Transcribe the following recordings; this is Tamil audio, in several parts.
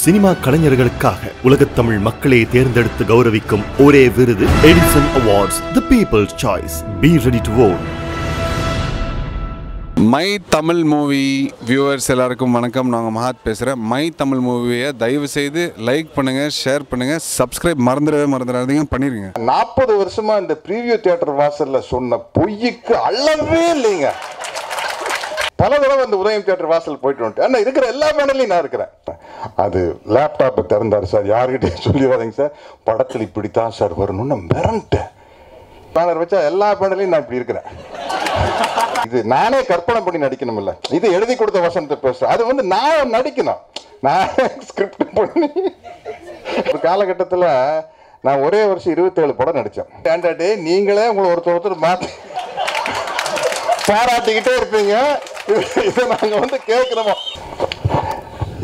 சினிமா கலைஞர்களுக்காக உலகத் தமிழ் மக்களே தேர்ந்தெடுத்து கௌரவிக்கும் ஒரே விருது Edison awards, the peoples choice. Be ready to vote. My Tamil movie viewers எல்லாருக்கும் வணக்கம். நாங்கள் மஹாத் பேசுகிறேன். மை தமிழ் மூவியை தயவு செய்து லைக் பண்ணுங்கள், ஷேர் பண்ணுங்கள், சப்ஸ்கிரைப் மறந்துடாதீங்க, பண்ணிடுங்க. 40 வருஷமாக இந்த ப்ரீவியூ தியேட்டர் வாசலில் சொன்ன பொய்யுக்கு அளவே இல்லைங்க. பல தடவை இந்த உதயம் தியேட்டர் வாசல் போயிட்டு வந்துட்டு ஆனால் இருக்கிற எல்லா பேனல்லையும் நான் இருக்கிறேன். அது லேப்டாப்பை திறந்தார் சார், யார்கிட்டையும் சொல்லிடாதீங்க சார், படத்தில் இப்படித்தான் சார் வரணும்னு மிரண்டேன். பேனர் வச்சா எல்லா பேனல்லையும் நான் இப்படி இருக்கிறேன். இது நானே கற்பனை பண்ணி நடிக்கணும் இல்லை, இது எழுதி கொடுத்த வசனத்தை பேசுகிறேன். அது வந்து நான் நடிக்கணும், நான் ஸ்கிரிப்ட் பண்ணி. ஒரு காலகட்டத்தில் நான் ஒரே வருஷம் 27 படம் நடித்தேன். ஏண்டாடே நீங்களே உங்களை ஒருத்தர் மாற்றி பாராட்டிக்கிட்டே இருப்பீங்க, இதை நாங்கள் வந்து கேட்குறோமோ.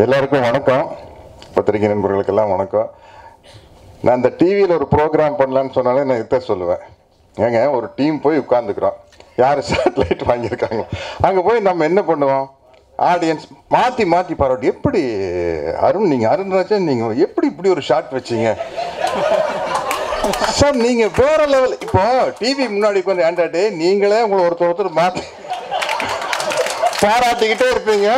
எல்லாருக்கும் வணக்கம், பத்திரிகை நண்பர்களுக்கெல்லாம் வணக்கம். நான் இந்த டிவியில் ஒரு ப்ரோக்ராம் பண்ணலான்னு சொன்னாலே நான் இதை சொல்லுவேன். ஏங்க ஒரு டீம் போய் உட்காந்துக்கிறோம், யார் சேட்டலைட் வாங்கியிருக்காங்க, அங்கே போய் நம்ம என்ன பண்ணுவோம், ஆடியன்ஸ் மாற்றி மாற்றி பாராட்டி, எப்படி அருண்ராஜன் நீங்கள் எப்படி இப்படி ஒரு ஷாட் வச்சிங்க சார், நீங்கள் வேற லெவல். இப்போ டிவி முன்னாடி உட்காந்து ஏண்டாடே நீங்களே உங்களை ஒருத்தர் மாற்றி பாராட்டிக்கிட்டே இருப்பீங்க,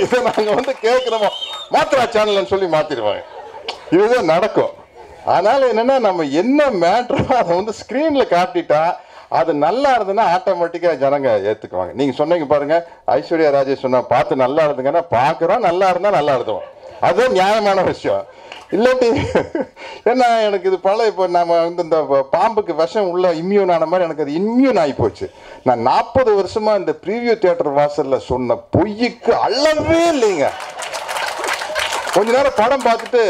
இதை நாங்கள் வந்து கேட்குறோமோ, மாத்திரா சேனல்னு சொல்லி மாற்றிடுவாங்க. இதுதான் நடக்கும். அதனால் என்னென்னா நம்ம என்ன மேட்ரோ அதை வந்து ஸ்க்ரீனில் காட்டிட்டா அது நல்லா இருந்ததுன்னா ஆட்டோமேட்டிக்காக ஜனங்க ஏற்றுக்குவாங்க. நீங்கள் சொன்னீங்க பாருங்கள், ஐஸ்வர்யா ராஜேஷ் சொன்னால் பார்த்து நல்லா இருந்துங்கன்னா பார்க்குறோம், நல்லா இருந்தால் நல்லா இருந்தோம், அதுதான் நியாயமான விஷயம். இல்லாட்டி ஏன்னா எனக்கு இது இப்போ நம்ம வந்து இந்த பாம்புக்கு விஷம் உள்ள இம்யூன் ஆன மாதிரி எனக்கு அது இம்யூன் ஆகி போச்சு. நான் 40 வருஷமாக இந்த ப்ரீவியூ தியேட்டர் வாசலில் சொன்ன பொய்யுக்கு அளவே இல்லைங்க. கொஞ்ச நேரம் படம் பார்த்துட்டு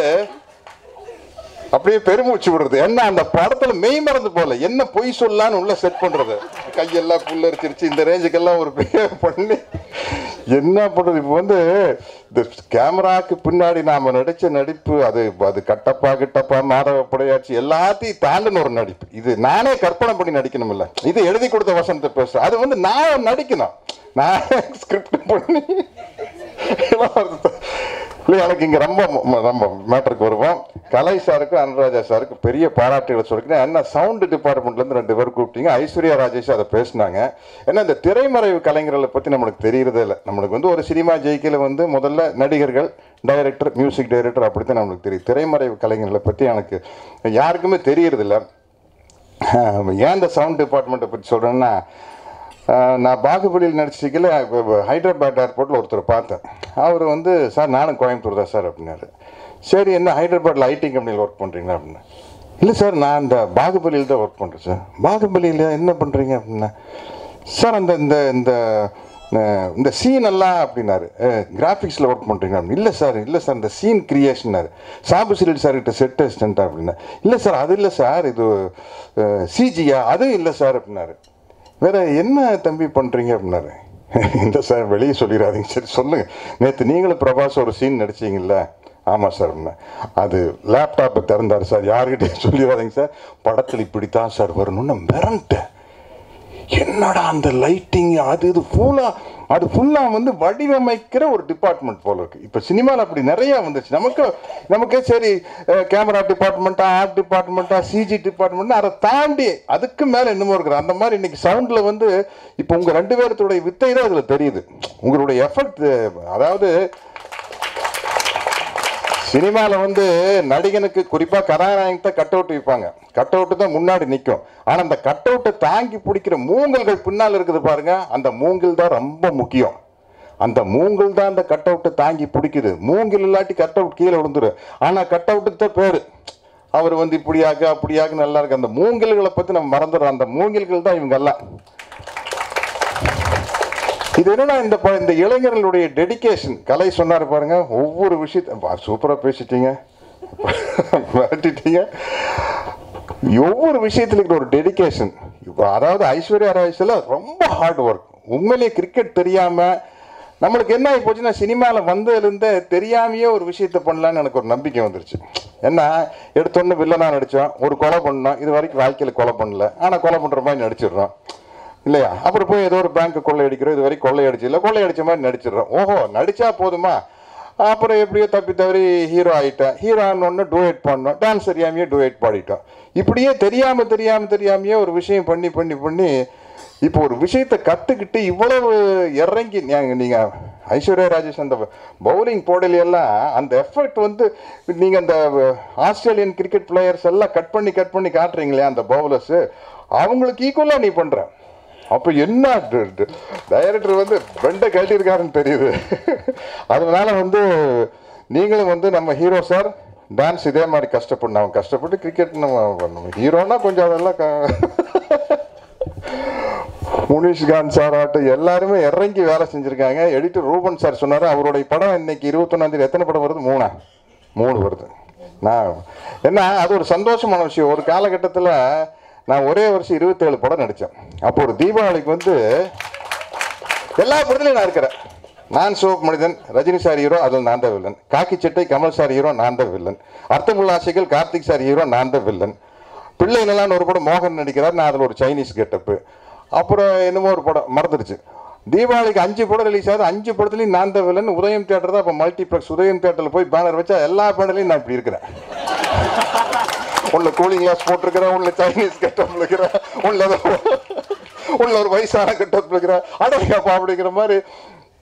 அப்படியே பெருமூச்சு விடுறது. என்ன அந்த படத்தில் மெய் மறந்து போல என்ன பொய் சொல்லலான்னு உள்ள செட் பண்ணுறது, கையெல்லாம் புல்லரிச்சிருச்சு, இந்த ரேஞ்சுக்கெல்லாம் ஒரு பேர் பண்ணி என்ன பண்ணுறது. இப்போ வந்து இந்த கேமராவுக்கு பின்னாடி நாம் நடித்த நடிப்பு அது கட்டப்பா மாறப்படையாச்சு எல்லாத்தையும் தாண்டின ஒரு நடிப்பு. இது நானே கற்பனை பண்ணி நடிக்கணும் இல்லை, இது எழுதி கொடுத்த வசனத்தை பேசுகிறேன். அது வந்து நான் நடிக்கணும், நான் ஸ்கிரிப்ட் பண்ணி இல்லை. எனக்கு இங்கே ரொம்ப மேட்டருக்கு வருவோம். கலை சாருக்கு அனுராஜா சாருக்கு பெரிய பாராட்டுகளை சொல்லிக்கிறேன். என்ன சவுண்டு டிபார்ட்மெண்ட்லேருந்து 2 பேர் கூப்பிட்டீங்க, ஐஸ்வர்யா ராஜேஷ் அதை பேசினாங்க. ஏன்னா இந்த திரைமறைவு கலைஞர்களை பற்றி நம்மளுக்கு தெரியறதே இல்லை. நம்மளுக்கு வந்து ஒரு சினிமா ஜெயிக்கையில் வந்து முதல்ல நடிகர்கள், டைரக்டர், மியூசிக் டைரக்டர், அப்படித்தான் நம்மளுக்கு தெரியும். திரைமறைவு கலைஞர்களை பற்றி எனக்கு யாருக்குமே தெரியறதில்ல. ஏன் இந்த சவுண்ட் டிபார்ட்மெண்ட்டை பற்றி சொல்கிறேன்னா, நான் பாகுபலியில் நடிச்சிக்கல ஹைதராபாத் ஏர்போர்ட்டில் ஒருத்தர் பார்த்தேன். அவர் வந்து சார் நானும் கோயம்புத்தூர் தான் சார் அப்படின்னாரு. சரி என்ன ஹைதராபாத்தில் ஐடி கம்பெனியில் ஒர்க் பண்ணுறீங்களா அப்படின்னா, இல்லை சார் நான் இந்த பாகுபலியில் தான் ஒர்க் பண்ணுறேன் சார். பாகுபலியில் என்ன பண்ணுறீங்க அப்படின்னா, சார் அந்த இந்த இந்த இந்த சீன் எல்லாம் அப்படின்னாரு, கிராஃபிக்ஸில் ஒர்க் பண்ணுறீங்க அப்படின்னு. இல்லை சார் இந்த சீன் கிரியேஷன்னாரு. சாபு சிலிட் சார்கிட்ட செட் அசிஸ்டண்ட்டா அப்படின்னா, இல்லை சார் அது இல்லை சார், இது சிஜியா, அதுவும் இல்லை சார் அப்படின்னாரு. வேறு என்ன தம்பி பண்ணுறீங்க அப்படின்னாரு. இல்லை சார் வெளியே சொல்லிடாதீங்க. சரி சொல்லுங்கள், நேற்று நீங்களும் பிரபாஸ் ஒரு சீன் நடிச்சிங்கல்ல. ஆமாம் சார் அப்படின்னா, அது லேப்டாப்பை திறந்தார் சார், யார்கிட்டையும் சொல்லிடாதீங்க சார், படத்தில் இப்படித்தான் சார் வரணும்னு மிரண்டேன். என்னடா அந்த லைட்டிங் அது ஃபுல்லாக வந்து வடிவமைக்கிற ஒரு டிபார்ட்மெண்ட் போல இருக்குது. இப்போ சினிமாவில் அப்படி நிறையா வந்துச்சு. நமக்கு சரி கேமரா டிபார்ட்மெண்ட்டா, ஆர்ட் டிபார்ட்மெண்ட்டா, சிஜி டிபார்ட்மெண்ட்டா, அதை தாண்டி அதுக்கு மேலே என்னமோ இருக்கிற அந்த மாதிரி இன்னைக்கு சவுண்டில் வந்து இப்போ உங்கள் 2 பேர்த்தோடைய வித்தை தான் அதில் தெரியுது, உங்களுடைய எஃபர்ட். அதாவது சினிமாவில் வந்து நடிகனுக்கு குறிப்பாக கதாநாயகத்தை கட் அவுட் வைப்பாங்க, கட் அவுட்டு தான் முன்னாடி நிற்கும். ஆனால் அந்த கட் அவுட்டை தாங்கி பிடிக்கிற மூங்கல்கள் பின்னால் இருக்குது பாருங்க, அந்த மூங்கில் தான் ரொம்ப முக்கியம். அந்த மூங்கில் தான் அந்த கட் அவுட்டை தாங்கி பிடிக்குது. மூங்கில் இல்லாட்டி கட் அவுட் கீழே விழுந்துடும். ஆனால் கட் அவுட்டுக்கு தான் பேர். அவர் வந்து இப்படியாக அப்படியாக நல்லா இருக்கு. அந்த மூங்கில்களை பற்றி நம்ம மறந்துடுறோம். அந்த மூங்கில்கள் தான் இவங்கெல்லாம். இது என்னன்னா இந்த இளைஞர்களுடைய டெடிக்கேஷன். கலை சொன்னார் பாருங்க, ஒவ்வொரு விஷயத்த சூப்பராக பேசிட்டீங்க, மாட்டிட்டீங்க. ஒவ்வொரு விஷயத்துல இருக்கிற ஒரு டெடிக்கேஷன். இப்போ அதாவது ஐஸ்வர்யா ராஜேஷில் ரொம்ப ஹார்ட் ஒர்க். உண்மையிலேயே கிரிக்கெட் தெரியாமல் நம்மளுக்கு என்ன ஆகி போச்சுன்னா, சினிமாவில் வந்ததுலேருந்தே தெரியாமையே ஒரு விஷயத்த பண்ணலான்னு எனக்கு ஒரு நம்பிக்கை வந்துருச்சு. ஏன்னா எடுத்தோன்னு வில்லனாக நடித்தோம், ஒரு கொலை பண்ணோம், இது வரைக்கும் வாழ்க்கையில் கொலை பண்ணல, ஆனால் கொலை பண்ணுற மாதிரி நடிச்சிடுறோம் இல்லையா. அப்புறம் போய் ஏதோ ஒரு பேங்க்கு கொள்ளையடிக்கிறோம், இது வரைக்கும் கொள்ளையடிச்சு இல்லை, கொள்ளையடிச்ச மாதிரி நடிச்சிடுறோம். ஓஹோ நடித்தா போதுமா, அப்புறம் எப்படியோ தப்பி தவறி ஹீரோ ஆகிட்டேன். ஹீரோ ஆனோடனே டூயட் பண்ணோம், டான்ஸ் தெரியாமையே டூயட் பாடிட்டோம். இப்படியே தெரியாமையே ஒரு விஷயம் பண்ணி இப்போ ஒரு விஷயத்தை கற்றுக்கிட்டு இவ்வளவு இறங்கி நீங்கள் ஐஸ்வர்யா ராஜேஷ் அந்த பவுலிங் போடலையெல்லாம் அந்த எஃபெக்ட் வந்து நீங்கள் அந்த ஆஸ்திரேலியன் கிரிக்கெட் பிளேயர்ஸ் எல்லாம் கட் பண்ணி காட்டுறீங்களே அந்த பவுலர்ஸு, அவங்களுக்கு ஈக்குவலாக நீ பண்ணுற. அப்போ என்ன டைரக்டர் வந்து பெண்டை கட்டியிருக்காருன்னு தெரியுது. அதனால வந்து நீங்களும் வந்து நம்ம ஹீரோ சார் டான்ஸ் இதே மாதிரி கஷ்டப்பட்டு கிரிக்கெட் நம்ம பண்ணணும். ஹீரோனா கொஞ்சம் அதெல்லாம் முனிஷ்காந்த் சார் ஆட்டும் எல்லாருமே இறங்கி வேலை செஞ்சுருக்காங்க. எடிட்டர் ரூபன் சார் சொன்னார், அவருடைய படம் இன்னைக்கு 21ஆம் எத்தனை படம் வருது? 3 வருது. நான் என்ன அது ஒரு சந்தோஷமான விஷயம். ஒரு காலகட்டத்தில் நான் ஒரே வருஷம் 27 படம் நடித்தேன். அப்போ ஒரு தீபாவளிக்கு வந்து எல்லா படத்துலையும் நான் இருக்கிறேன். நான் சிவப்பு மனிதன், ரஜினி சார் ஹீரோ, அதில் நான் தான் வில்லன். காக்கி சட்டை கமல் சார் ஹீரோ, நான் தான் வில்லன். அர்த்தமுள்ள ஆசைகள் கார்த்திக் சார் ஹீரோ, நான் தான் வில்லன். பிள்ளை நல்லான்னு ஒரு படம் மோகன் நடிக்கிறார், நான் அதில் ஒரு சைனீஸ் கெட்டப்பு. அப்புறம் என்னமோ ஒரு படம் மறந்துடுச்சு. தீபாவளிக்கு 5 படம் ரிலீஸ் ஆகுது, 5 படத்துலையும் நான் தான் வில்லன். உதயம் தியேட்டர் தான் இப்போ மல்டிப்ளெக்ஸ். உதயம் தியேட்டரில் போய் பேனர் வச்சா எல்லா பேனர்லையும் நான் இப்படி இருக்கிறேன். உள்ள கூலிங் கிளாஸ் போட்டிருக்கிறேன், உள்ள சைனீஸ் கெட்டப் இருக்கிறேன், உள்ள ஒரு வயசான கெட்டப் இருக்கிறேன். அடங்கப்பா அப்படிங்கிற மாதிரி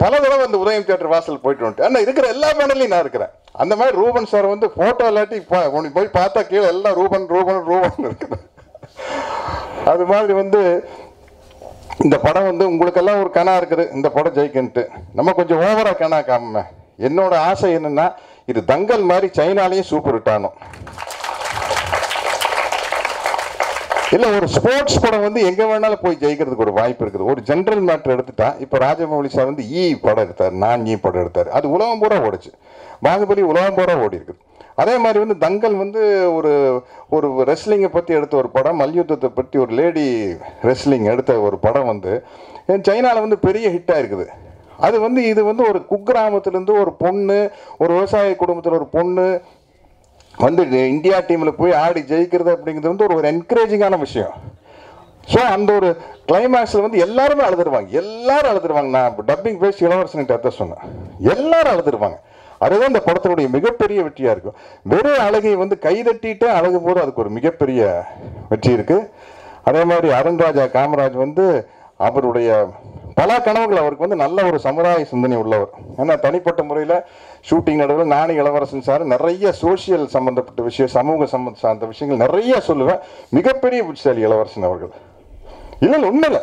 பல தடவை அந்த உதயம் தியேட்டர் வாசல் போயிட்டு வந்துட்டு ஆனால் இருக்கிற எல்லா பேனர்லையும் நான் இருக்கிறேன். அந்த மாதிரி ரூபன் சார் வந்து ஃபோட்டோ இல்லாட்டி போய் பார்த்தா கீழே எல்லாம் ரூபன் இருக்குது. அது மாதிரி வந்து இந்த படம் வந்து உங்களுக்கெல்லாம் ஒரு கனா இருக்குது, இந்த படம் ஜெயிக்குன்ட்டு. நம்ம கொஞ்சம் ஓவராக கனா காம. என்னோட ஆசை என்னன்னா, இது தங்கல் மாதிரி சைனாலேயும் சூப்பர் ஹிட் ஆகணும். இல்லை, ஒரு ஸ்போர்ட்ஸ் படம் வந்து எங்கே வேணாலும் போய் ஜெயிக்கிறதுக்கு ஒரு வாய்ப்பு இருக்குது. ஒரு ஜென்ரல் மேட்டர் எடுத்துட்டா, இப்போ ராஜமௌலி சார் வந்து படம் எடுத்தார், நான் படம் எடுத்தார். அது உலகம் பூரா ஓடிச்சு. பாகுபலி உலகம் பூரா ஓடி இருக்குது. அதே மாதிரி வந்து தங்கல் வந்து ஒரு ரெஸ்லிங்கை பற்றி எடுத்த ஒரு படம், மல்யுத்தத்தை பற்றி ஒரு லேடி ரெஸ்லிங் எடுத்த ஒரு படம் வந்து சைனாவில் வந்து பெரிய ஹிட்டாக இருக்குது. அது வந்து இது வந்து ஒரு குக்கிராமத்துலேருந்து ஒரு பொண்ணு, ஒரு விவசாய குடும்பத்தில் ஒரு பொண்ணு வந்து இந்தியா டீமில் போய் ஆடி ஜெயிக்கிறது அப்படிங்கிறது வந்து ஒரு என்கரேஜிங்கான விஷயம். ஸோ அந்த ஒரு கிளைமேக்ஸில் வந்து எல்லாரும் அழுதுருவாங்க. நான் டப்பிங் பேசி இளவரசன்கிட்ட அதான் சொன்னேன், எல்லாரும் அழுதுருவாங்க. அதுதான் இந்த படத்தினுடைய மிகப்பெரிய வெற்றியாக இருக்கும். வெறும் அழகை வந்து கைதட்டிட்டு அழகும் போது அதுக்கு ஒரு மிகப்பெரிய வெற்றி இருக்குது. அதே மாதிரி அருண்ராஜா காமராஜ் வந்து அவருடைய பல கனவுகள், அவருக்கு வந்து நல்ல ஒரு சமுதாய சிந்தனை உள்ளவர். ஏன்னா தனிப்பட்ட முறையில் ஷூட்டிங் நடுவில் நானும் இளவரசன் சார் நிறைய சோசியல் சம்மந்தப்பட்ட விஷயம், சமூக சார்ந்த விஷயங்கள் நிறைய சொல்லுவேன். மிகப்பெரிய புத்திசாலி இளவரசன் அவர்கள். இல்லை ஒன்றும் இல்லை,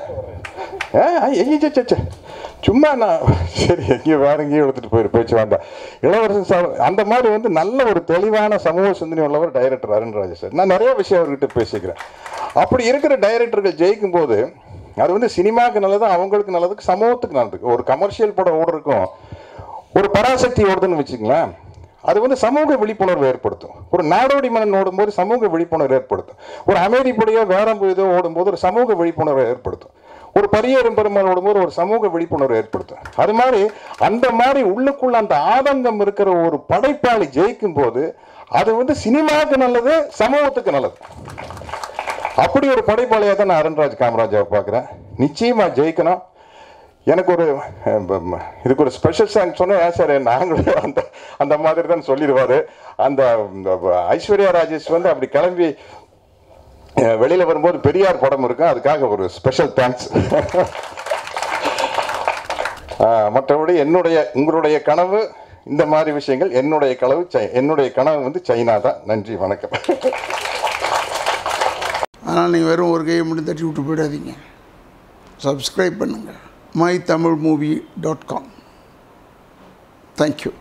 சும்மா நான் சரி எங்கேயும் வேற எங்கேயும் எடுத்துகிட்டு பேச்சு வேண்டாம். இளவரசன் சார் அந்த மாதிரி வந்து நல்ல ஒரு தெளிவான சமூக சிந்தனை உள்ளவர் டைரக்டர் அருண்ராஜா சார். நான் நிறைய விஷயம் அவர்கிட்ட பேசிக்கிறேன். அப்படி இருக்கிற டைரக்டர்கள் ஜெயிக்கும் போது அது வந்து சினிமாவுக்கு நல்லது, அவங்களுக்கு நல்லதுக்கு, சமூகத்துக்கு நல்லதுக்கு. ஒரு கமர்ஷியல் படம் ஓடுறதுக்கும் ஒரு பராசக்தி ஓடுதுன்னு வச்சுங்களேன், அது வந்து சமூக விழிப்புணர்வு ஏற்படுத்தும். ஒரு நாடோடி மன்னன் ஓடும்போது சமூக விழிப்புணர்வு ஏற்படுத்தும். ஒரு அமைதிப்படையோ வேறம்பு இதோ ஓடும்போது ஒரு சமூக விழிப்புணர்வு ஏற்படுத்தும். ஒரு பரியேறும் பெருமாள் ஓடும்போது ஒரு சமூக விழிப்புணர்வு ஏற்படுத்தும். அது மாதிரி அந்த மாதிரி உள்ளுக்குள்ள அந்த ஆதங்கம் இருக்கிற ஒரு படைப்பாளி ஜெயிக்கும் போது அது வந்து சினிமாவுக்கு நல்லது, சமூகத்துக்கு நல்லது. அப்படி ஒரு படைப்பாளியாக தான் நான் அருண்ராஜ் காமராஜாவை பார்க்குறேன். நிச்சயமாக ஜெயிக்கணும். எனக்கு ஒரு இதுக்கு ஒரு ஸ்பெஷல் சாங் சொன்னேன் சார், நாங்களும் அந்த மாதிரி தான் சொல்லிடுவார். அந்த ஐஸ்வர்யா ராஜேஷ் வந்து அப்படி கிளம்பி வெளியில் வரும்போது பெரியார் படம் இருக்கும், அதுக்காக ஒரு ஸ்பெஷல் தேங்க்ஸ். மற்றபடி உங்களுடைய கனவு இந்த மாதிரி விஷயங்கள், என்னுடைய கனவு வந்து சைனா தான். நன்றி, வணக்கம். ஆனால் நீங்கள் வெறும் ஒரு கையை மட்டும் தட்டி விட்டு போயிடாதீங்க. சப்ஸ்கிரைப் பண்ணுங்கள் mytamilmovie.com. Thank you.